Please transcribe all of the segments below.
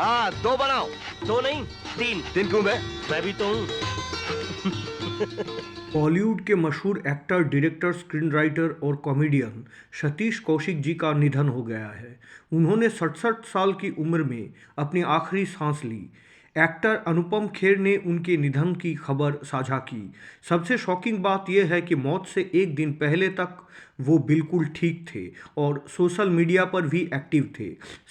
हाँ, 2 बनाओ। 2 नहीं 3। 3 क्यों बे? मैं भी तो हूँ। बॉलीवुड के मशहूर एक्टर, डायरेक्टर, स्क्रीन राइटर और कॉमेडियन सतीश कौशिक जी का निधन हो गया है। उन्होंने 67 साल की उम्र में अपनी आखिरी सांस ली। एक्टर अनुपम खेर ने उनके निधन की खबर साझा की। सबसे शॉकिंग बात यह है कि मौत से एक दिन पहले तक वो बिल्कुल ठीक थे और सोशल मीडिया पर भी एक्टिव थे।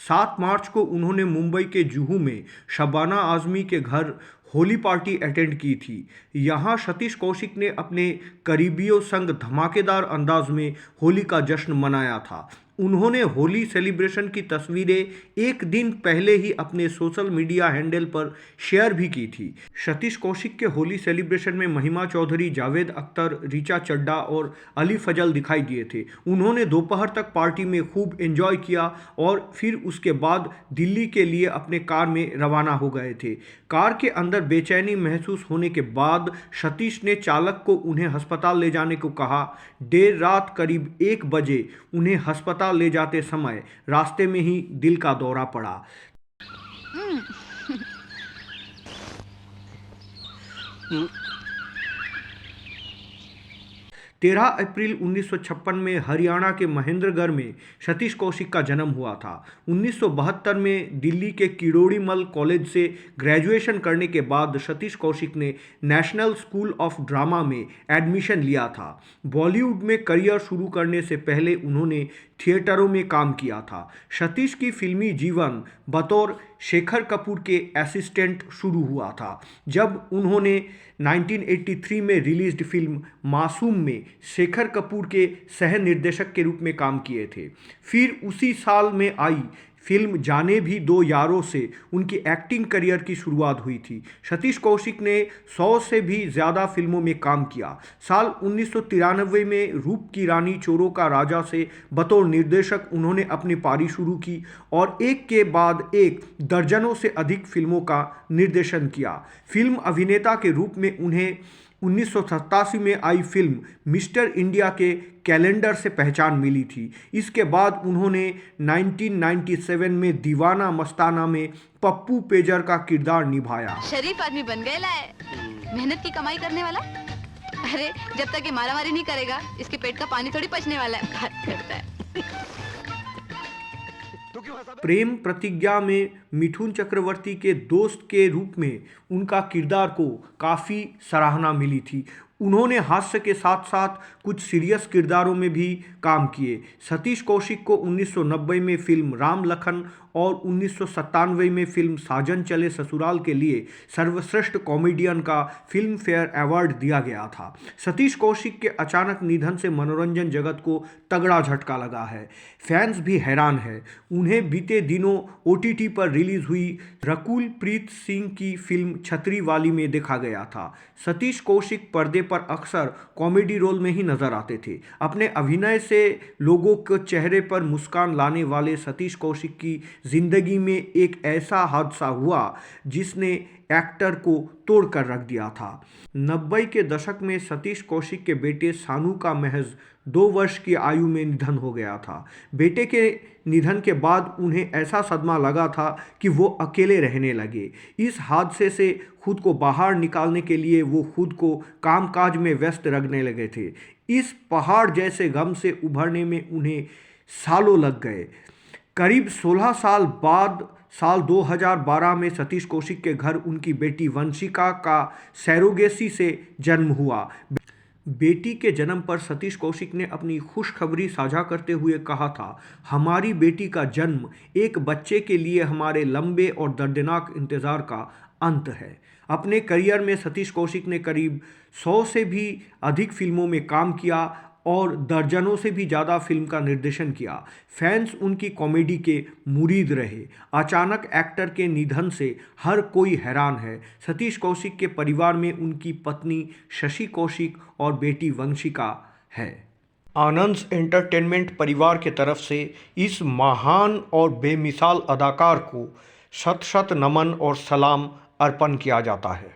7 मार्च को उन्होंने मुंबई के जुहू में शबाना आजमी के घर होली पार्टी अटेंड की थी। यहाँ सतीश कौशिक ने अपने करीबियों संग धमाकेदार अंदाज में होली का जश्न मनाया था। उन्होंने होली सेलिब्रेशन की तस्वीरें एक दिन पहले ही अपने सोशल मीडिया हैंडल पर शेयर भी की थी। सतीश कौशिक के होली सेलिब्रेशन में महिमा चौधरी, जावेद अख्तर, ऋचा चड्ढा और अली फजल दिखाई दिए थे। उन्होंने दोपहर तक पार्टी में खूब एंजॉय किया और फिर उसके बाद दिल्ली के लिए अपने कार में रवाना हो गए थे। कार के अंदर बेचैनी महसूस होने के बाद सतीश ने चालक को उन्हें अस्पताल ले जाने को कहा। देर रात करीब 1 बजे उन्हें अस्पताल ले जाते समय रास्ते में ही दिल का दौरा पड़ा। 13 अप्रैल 1956 में हरियाणा के महेंद्रगढ़ में सतीश कौशिक का जन्म हुआ था। 1972 में दिल्ली के किरोड़ीमल कॉलेज से ग्रेजुएशन करने के बाद सतीश कौशिक ने नेशनल स्कूल ऑफ ड्रामा में एडमिशन लिया था। बॉलीवुड में करियर शुरू करने से पहले उन्होंने थिएटरों में काम किया था। सतीश की फिल्मी जीवन बतौर शेखर कपूर के असिस्टेंट शुरू हुआ था, जब उन्होंने 1983 में रिलीज्ड फिल्म मासूम में शेखर कपूर के सह निर्देशक के रूप में काम किए थे। फिर उसी साल में आई फिल्म जाने भी दो यारों से उनकी एक्टिंग करियर की शुरुआत हुई थी। सतीश कौशिक ने 100 से भी ज़्यादा फिल्मों में काम किया। साल 1993 में रूप की रानी, चोरों का राजा से बतौर निर्देशक उन्होंने अपनी पारी शुरू की और एक के बाद एक दर्जनों से अधिक फिल्मों का निर्देशन किया। फिल्म अभिनेता के रूप में उन्हें 1987 में आई फिल्म मिस्टर इंडिया के कैलेंडर से पहचान मिली थी। इसके बाद उन्होंने 1997 में दीवाना मस्ताना में पप्पू पेजर का किरदार निभाया। शरीफ आदमी बन गए लाए, मेहनत की कमाई करने वाला। अरे जब तक ये मारामारी नहीं करेगा, इसके पेट का पानी थोड़ी पचने वाला है। बात करता है। प्रेम प्रतिज्ञा में मिथुन चक्रवर्ती के दोस्त के रूप में उनका किरदार को काफ़ी सराहना मिली थी। उन्होंने हास्य के साथ साथ कुछ सीरियस किरदारों में भी काम किए। सतीश कौशिक को 1990 में फिल्म राम लखन और 1997 में फिल्म साजन चले ससुराल के लिए सर्वश्रेष्ठ कॉमेडियन का फिल्म फेयर अवार्ड दिया गया था। सतीश कौशिक के अचानक निधन से मनोरंजन जगत को तगड़ा झटका लगा है। फैंस भी हैरान है। उन्हें बीते दिनों OTT पर रिलीज हुई रकुल प्रीत सिंह की फिल्म छतरी वाली में देखा गया था। सतीश कौशिक पर्दे पर अक्सर कॉमेडी रोल में ही नजर आते थे। अपने अभिनय से लोगों के चेहरे पर मुस्कान लाने वाले सतीश कौशिक की जिंदगी में एक ऐसा हादसा हुआ जिसने एक्टर को तोड़ कर रख दिया था। 90 के दशक में सतीश कौशिक के बेटे सानू का महज 2 वर्ष की आयु में निधन हो गया था। बेटे के निधन के बाद उन्हें ऐसा सदमा लगा था कि वो अकेले रहने लगे। इस हादसे से खुद को बाहर निकालने के लिए वो खुद को कामकाज में व्यस्त रखने लगे थे। इस पहाड़ जैसे गम से उभरने में उन्हें सालों लग गए। करीब 16 साल बाद साल 2012 में सतीश कौशिक के घर उनकी बेटी वंशिका का सैरोगेसी से जन्म हुआ। बेटी के जन्म पर सतीश कौशिक ने अपनी खुशखबरी साझा करते हुए कहा था, हमारी बेटी का जन्म एक बच्चे के लिए हमारे लंबे और दर्दनाक इंतज़ार का अंत है। अपने करियर में सतीश कौशिक ने करीब 100 से भी अधिक फिल्मों में काम किया और दर्जनों से भी ज़्यादा फिल्म का निर्देशन किया। फैंस उनकी कॉमेडी के मुरीद रहे। अचानक एक्टर के निधन से हर कोई हैरान है। सतीश कौशिक के परिवार में उनकी पत्नी शशि कौशिक और बेटी वंशिका है। आनंद एंटरटेनमेंट परिवार के तरफ से इस महान और बेमिसाल अदाकार को शत शत नमन और सलाम अर्पण किया जाता है।